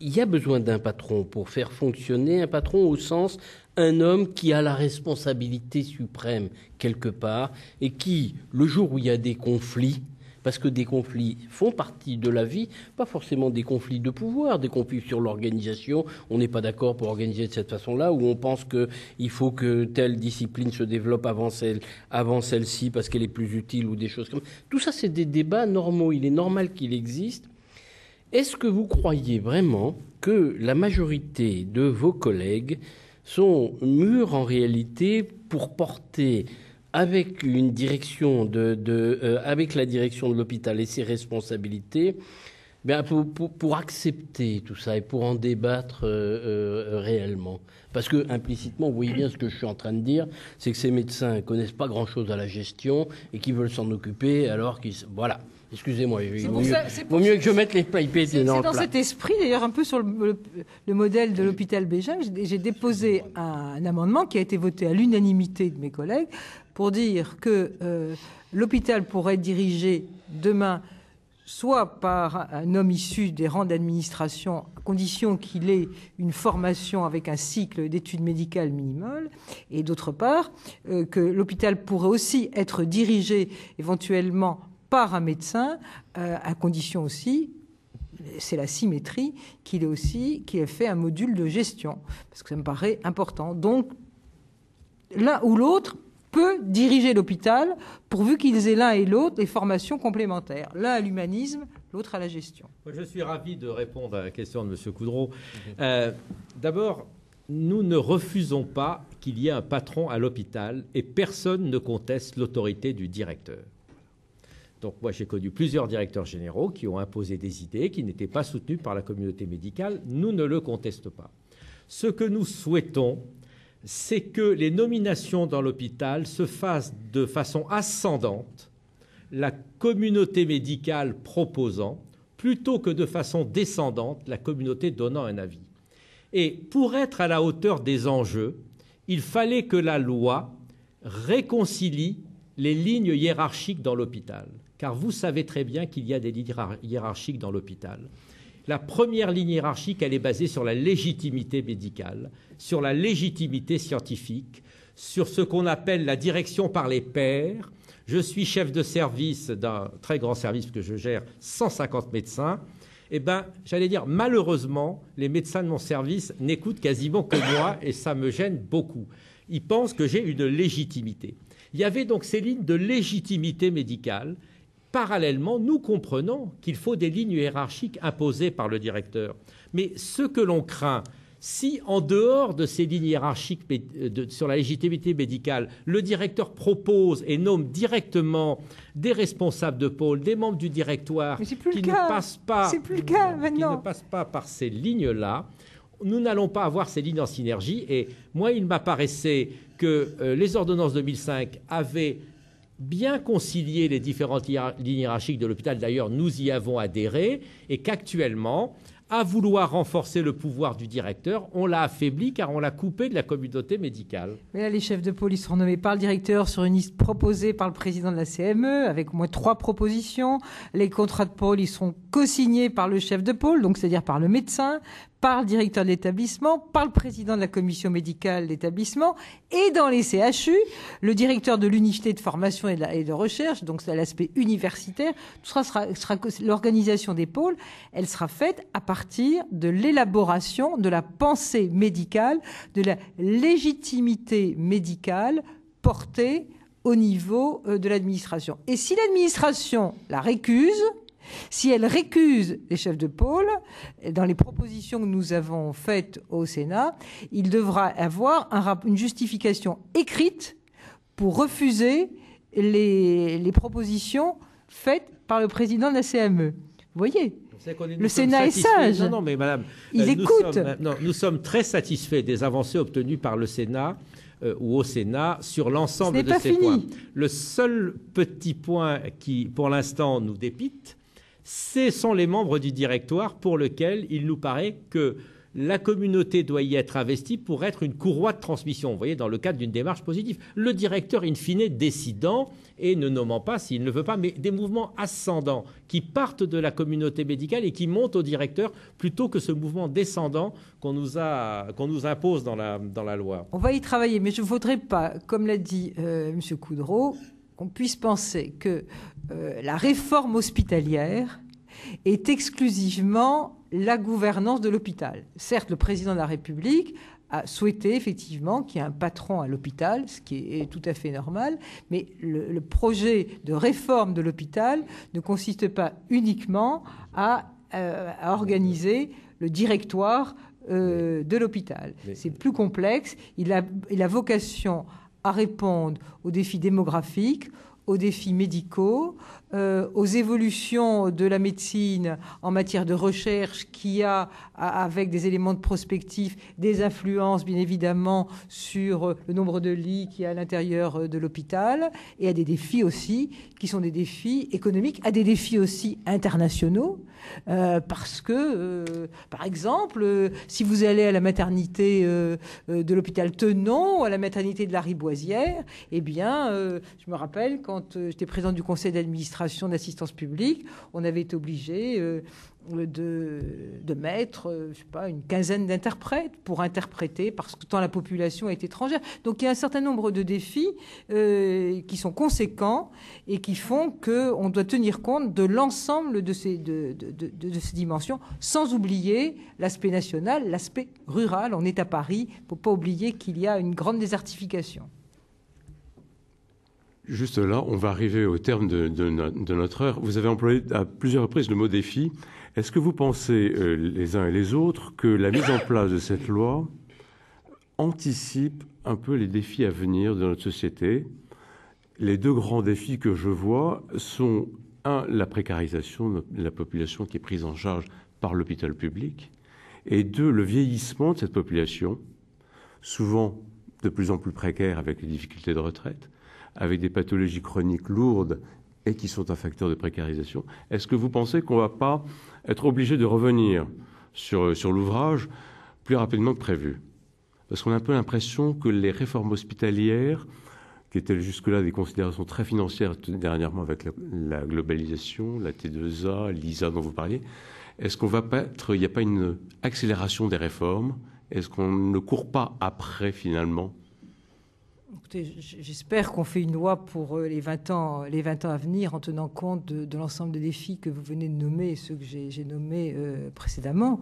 y a besoin d'un patron pour faire fonctionner un patron au sens un homme qui a la responsabilité suprême quelque part et qui, le jour où il y a des conflits, parce que des conflits font partie de la vie, pas forcément des conflits de pouvoir, des conflits sur l'organisation. On n'est pas d'accord pour organiser de cette façon-là, ou on pense qu'il faut que telle discipline se développe avant celle-ci parce qu'elle est plus utile ou des choses comme ça. Tout ça, c'est des débats normaux. Il est normal qu'il existe. Est-ce que vous croyez vraiment que la majorité de vos collègues sont mûrs en réalité pour porter avec une direction avec la direction de l'hôpital et ses responsabilités, pour accepter tout ça et pour en débattre réellement. Parce que implicitement, vous voyez bien ce que je suis en train de dire, c'est que ces médecins ne connaissent pas grand-chose à la gestion et qu'ils veulent s'en occuper alors qu'ils... Voilà. Excusez-moi, il vaut pour mieux que je mette les pieds C'est dans le dans plat. cet esprit, d'ailleurs, un peu sur le modèle de l'hôpital Bégin, j'ai déposé un amendement qui a été voté à l'unanimité de mes collègues pour dire que l'hôpital pourrait être dirigé demain soit par un homme issu des rangs d'administration, à condition qu'il ait une formation avec un cycle d'études médicales minimal, et d'autre part, que l'hôpital pourrait aussi être dirigé éventuellement par un médecin, à condition aussi, c'est la symétrie, qu'il ait fait un module de gestion, parce que ça me paraît important. Donc, l'un ou l'autre peut diriger l'hôpital, pourvu qu'ils aient l'un et l'autre des formations complémentaires. L'un à l'humanisme, l'autre à la gestion. Je suis ravi de répondre à la question de M. Coudreau. D'abord, nous ne refusons pas qu'il y ait un patron à l'hôpital et personne ne conteste l'autorité du directeur. Donc moi, j'ai connu plusieurs directeurs généraux qui ont imposé des idées qui n'étaient pas soutenues par la communauté médicale. Nous ne le contestons pas. Ce que nous souhaitons, c'est que les nominations dans l'hôpital se fassent de façon ascendante, la communauté médicale proposant, plutôt que de façon descendante, la communauté donnant un avis. Et pour être à la hauteur des enjeux, il fallait que la loi réconcilie les lignes hiérarchiques dans l'hôpital. Car vous savez très bien qu'il y a des lignes hiérarchiques dans l'hôpital. La première ligne hiérarchique, elle est basée sur la légitimité médicale, sur la légitimité scientifique, sur ce qu'on appelle la direction par les pairs. Je suis chef de service d'un très grand service que je gère 150 médecins. Eh bien, j'allais dire, malheureusement, les médecins de mon service n'écoutent quasiment que moi et ça me gêne beaucoup. Ils pensent que j'ai une légitimité. Il y avait donc ces lignes de légitimité médicale. Parallèlement, nous comprenons qu'il faut des lignes hiérarchiques imposées par le directeur. Mais ce que l'on craint, si en dehors de ces lignes hiérarchiques sur la légitimité médicale, le directeur propose et nomme directement des responsables de pôle, des membres du directoire qui ne passent pas par ces lignes-là, nous n'allons pas avoir ces lignes en synergie. Et moi, il m'apparaissait que les ordonnances 2005 avaient bien concilier les différentes lignes hiérarchiques de l'hôpital. D'ailleurs, nous y avons adhéré et qu'actuellement, à vouloir renforcer le pouvoir du directeur, on l'a affaibli car on l'a coupé de la communauté médicale. Mais là, les chefs de pôle, ils seront nommés par le directeur sur une liste proposée par le président de la CME, avec au moins 3 propositions. Les contrats de pôle, ils seront co-signés par le chef de pôle, donc c'est-à-dire par le médecin, par le directeur de l'établissement, par le président de la commission médicale de l'établissement, et dans les CHU, le directeur de l'unité de formation et de recherche, donc c'est l'aspect universitaire. Tout sera l'organisation des pôles, elle sera faite à partir de l'élaboration de la pensée médicale, de la légitimité médicale portée au niveau de l'administration. Et si l'administration la récuse, si elle récuse les chefs de pôle, dans les propositions que nous avons faites au Sénat, il devra avoir une justification écrite pour refuser les propositions faites par le président de la CME. Vous voyez, le Sénat est sage. Non, mais madame, il écoute. Nous sommes très satisfaits des avancées obtenues par le Sénat ou au Sénat sur l'ensemble de ces points. Le seul petit point qui, pour l'instant, nous dépite, ce sont les membres du directoire pour lesquels il nous paraît que la communauté doit y être investie pour être une courroie de transmission, vous voyez, dans le cadre d'une démarche positive. Le directeur, in fine, décidant et ne nommant pas s'il ne veut pas, mais des mouvements ascendants qui partent de la communauté médicale et qui montent au directeur plutôt que ce mouvement descendant qu'on nous impose dans la loi. On va y travailler, mais je ne voudrais pas, comme l'a dit M. Coudreau, qu'on puisse penser que la réforme hospitalière est exclusivement la gouvernance de l'hôpital. Certes, le président de la République a souhaité effectivement qu'il y ait un patron à l'hôpital, ce qui est tout à fait normal, mais le projet de réforme de l'hôpital ne consiste pas uniquement à organiser le directoire de l'hôpital. C'est plus complexe. Il a vocation à répondre aux défis démographiques, aux défis médicaux, aux évolutions de la médecine en matière de recherche qui a, avec des éléments de prospectif, des influences bien évidemment sur le nombre de lits qu'il y a à l'intérieur de l'hôpital, et à des défis aussi qui sont des défis économiques, à des défis aussi internationaux, parce que, par exemple, si vous allez à la maternité de l'hôpital Tenon, à la maternité de la Riboisière, eh bien, je me rappelle quand j'étais présidente du conseil d'administration d'assistance publique, on avait été obligé de mettre, je sais pas, une quinzaine d'interprètes pour interpréter, parce que tant la population est étrangère. Donc il y a un certain nombre de défis qui sont conséquents et qui font qu'on doit tenir compte de l'ensemble de ces dimensions, sans oublier l'aspect national, l'aspect rural. On est à Paris, il ne faut pas oublier qu'il y a une grande désertification. Juste là, on va arriver au terme de notre heure. Vous avez employé à plusieurs reprises le mot défi. Est-ce que vous pensez, les uns et les autres, que la mise en place de cette loi anticipe un peu les défis à venir de notre société? Les deux grands défis que je vois sont, un, la précarisation de la population qui est prise en charge par l'hôpital public, et deux, le vieillissement de cette population, souvent de plus en plus précaire avec les difficultés de retraite, avec des pathologies chroniques lourdes et qui sont un facteur de précarisation. Est-ce que vous pensez qu'on ne va pas être obligé de revenir sur l'ouvrage plus rapidement que prévu? Parce qu'on a un peu l'impression que les réformes hospitalières, qui étaient jusque-là des considérations très financières dernièrement avec la globalisation, la T2A, l'ISA dont vous parliez, est-ce qu'on va pas être, il n'y a pas une accélération des réformes? Est-ce qu'on ne court pas après finalement? Écoutez, j'espère qu'on fait une loi pour les 20 ans à venir en tenant compte de l'ensemble des défis que vous venez de nommer et ceux que j'ai nommés précédemment.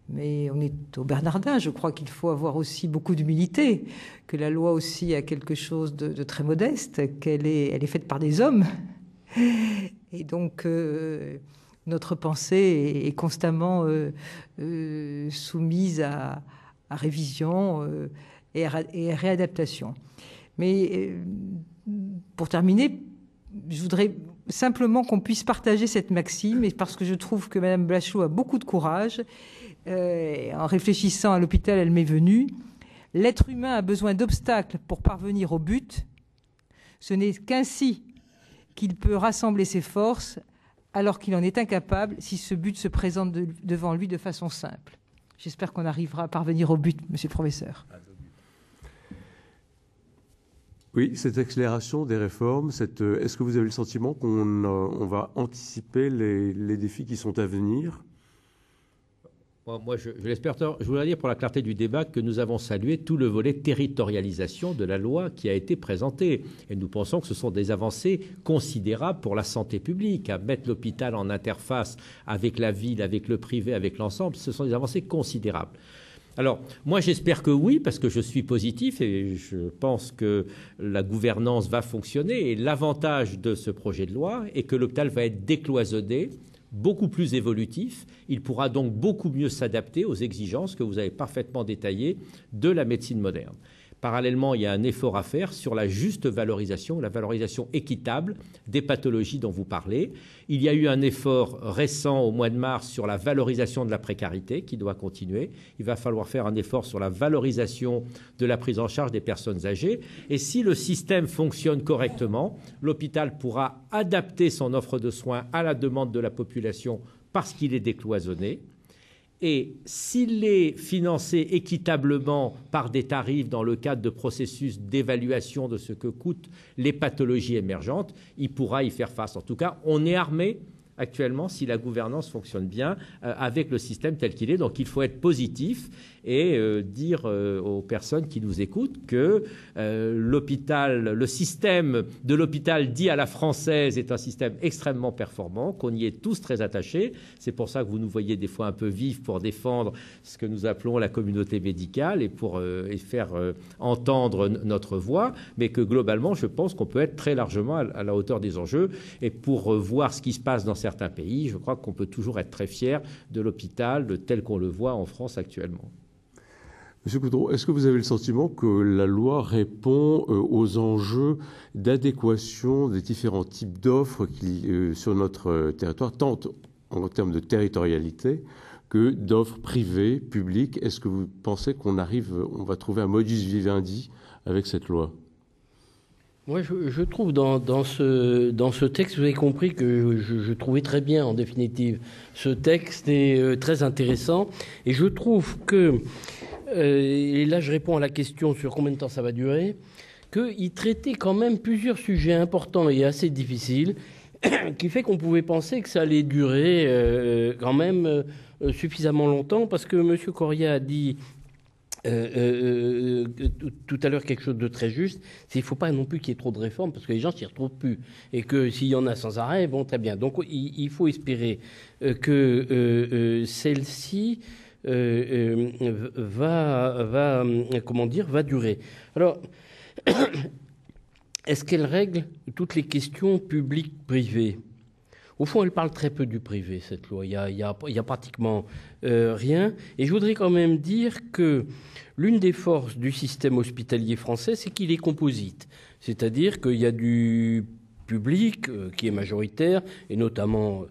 Mais on est au Bernardin. Je crois qu'il faut avoir aussi beaucoup d'humilité, que la loi aussi a quelque chose de très modeste, elle est faite par des hommes. Et donc, notre pensée est constamment soumise à révision et à réadaptation. Mais pour terminer, je voudrais simplement qu'on puisse partager cette maxime, et parce que je trouve que Mme Blachot a beaucoup de courage. En réfléchissant à l'hôpital, elle m'est venue. L'être humain a besoin d'obstacles pour parvenir au but. Ce n'est qu'ainsi qu'il peut rassembler ses forces, alors qu'il en est incapable si ce but se présente devant lui de façon simple. J'espère qu'on arrivera à parvenir au but, monsieur le professeur. Oui, cette accélération des réformes, est-ce que vous avez le sentiment qu'on va anticiper les défis qui sont à venir? Moi, je l'espère. Je voudrais dire pour la clarté du débat que nous avons salué tout le volet territorialisation de la loi qui a été présenté. Et nous pensons que ce sont des avancées considérables pour la santé publique. À mettre l'hôpital en interface avec la ville, avec le privé, avec l'ensemble, ce sont des avancées considérables. Alors, moi, j'espère que oui, parce que je suis positif et je pense que la gouvernance va fonctionner. Et l'avantage de ce projet de loi est que l'hôpital va être décloisonné, beaucoup plus évolutif. Il pourra donc beaucoup mieux s'adapter aux exigences que vous avez parfaitement détaillées de la médecine moderne. Parallèlement, il y a un effort à faire sur la juste valorisation, la valorisation équitable des pathologies dont vous parlez. Il y a eu un effort récent au mois de mars sur la valorisation de la précarité qui doit continuer. Il va falloir faire un effort sur la valorisation de la prise en charge des personnes âgées. Et si le système fonctionne correctement, l'hôpital pourra adapter son offre de soins à la demande de la population parce qu'il est décloisonné. Et s'il est financé équitablement par des tarifs dans le cadre de processus d'évaluation de ce que coûtent les pathologies émergentes, il pourra y faire face. En tout cas, on est armé actuellement si la gouvernance fonctionne bien avec le système tel qu'il est. Donc il faut être positif et dire aux personnes qui nous écoutent que le système de l'hôpital dit à la française est un système extrêmement performant, qu'on y est tous très attachés. C'est pour ça que vous nous voyez des fois un peu vifs pour défendre ce que nous appelons la communauté médicale et pour faire entendre notre voix, mais que globalement, je pense qu'on peut être très largement à la hauteur des enjeux. Et pour voir ce qui se passe dans certains pays, je crois qu'on peut toujours être très fier de l'hôpital tel qu'on le voit en France actuellement. Monsieur Coudreau, est-ce que vous avez le sentiment que la loi répond aux enjeux d'adéquation des différents types d'offres sur notre territoire, tant en termes de territorialité que d'offres privées, publiques? Est-ce que vous pensez qu'on va trouver un modus vivendi avec cette loi? Moi, je trouve dans ce texte, vous avez compris que je trouvais très bien, en définitive, ce texte est très intéressant. Et je trouve que, et là je réponds à la question sur combien de temps ça va durer, qu'il traitait quand même plusieurs sujets importants et assez difficiles, qui fait qu'on pouvait penser que ça allait durer quand même suffisamment longtemps, parce que M. Coria a dit tout à l'heure quelque chose de très juste, c'est qu'il ne faut pas non plus qu'il y ait trop de réformes, parce que les gens s'y retrouvent plus, et que s'il y en a sans arrêt, bon, très bien. Donc il faut espérer que celle-ci va durer. Alors, est-ce qu'elle règle toutes les questions publiques-privées? Au fond, elle parle très peu du privé, cette loi. Il y a pratiquement rien. Et je voudrais quand même dire que l'une des forces du système hospitalier français, c'est qu'il est composite. C'est-à-dire qu'il y a du public qui est majoritaire, et notamment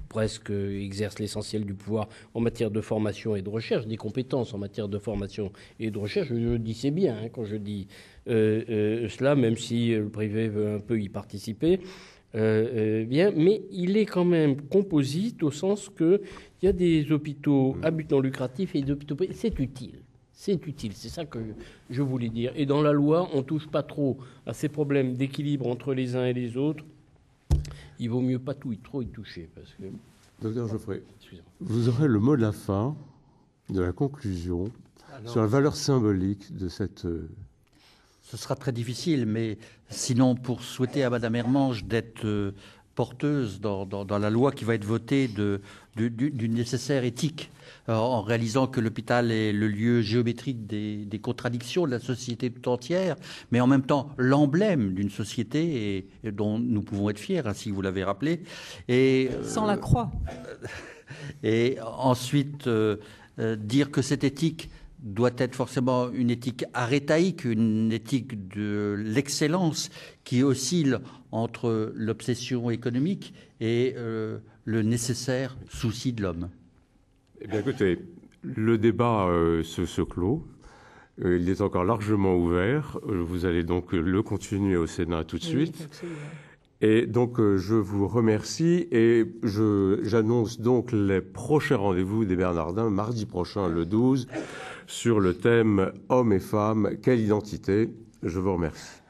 presque exerce l'essentiel du pouvoir en matière de formation et de recherche, des compétences en matière de formation et de recherche. Je dis c'est bien quand je dis cela, même si le privé veut un peu y participer. Bien, mais il est quand même composite au sens qu'il y a des hôpitaux à but non lucratif et des hôpitaux privés. C'est utile. C'est utile, c'est ça que je voulais dire. Et dans la loi, on ne touche pas trop à ces problèmes d'équilibre entre les uns et les autres. Il vaut mieux pas trop y toucher. Parce que... Docteur Geoffroy, vous aurez le mot de la fin, de la conclusion, sur la valeur symbolique de cette... Ce sera très difficile, mais sinon, pour souhaiter à Mme Hermange d'être porteuse dans la loi qui va être votée d'une nécessaire éthique, en réalisant que l'hôpital est le lieu géométrique des contradictions de la société tout entière, mais en même temps l'emblème d'une société et dont nous pouvons être fiers, ainsi vous l'avez rappelé. Et, sans la croix. Et ensuite, dire que cette éthique doit être forcément une éthique arétaïque, une éthique de l'excellence qui oscille entre l'obsession économique et le nécessaire souci de l'homme. Eh bien, écoutez, le débat se clôt. Il est encore largement ouvert. Vous allez donc le continuer au Sénat tout de suite. Absolument. Et donc, je vous remercie et j'annonce donc les prochains rendez-vous des Bernardins, mardi prochain, le 12, sur le thème « Hommes et femmes, quelle identité ?» Je vous remercie.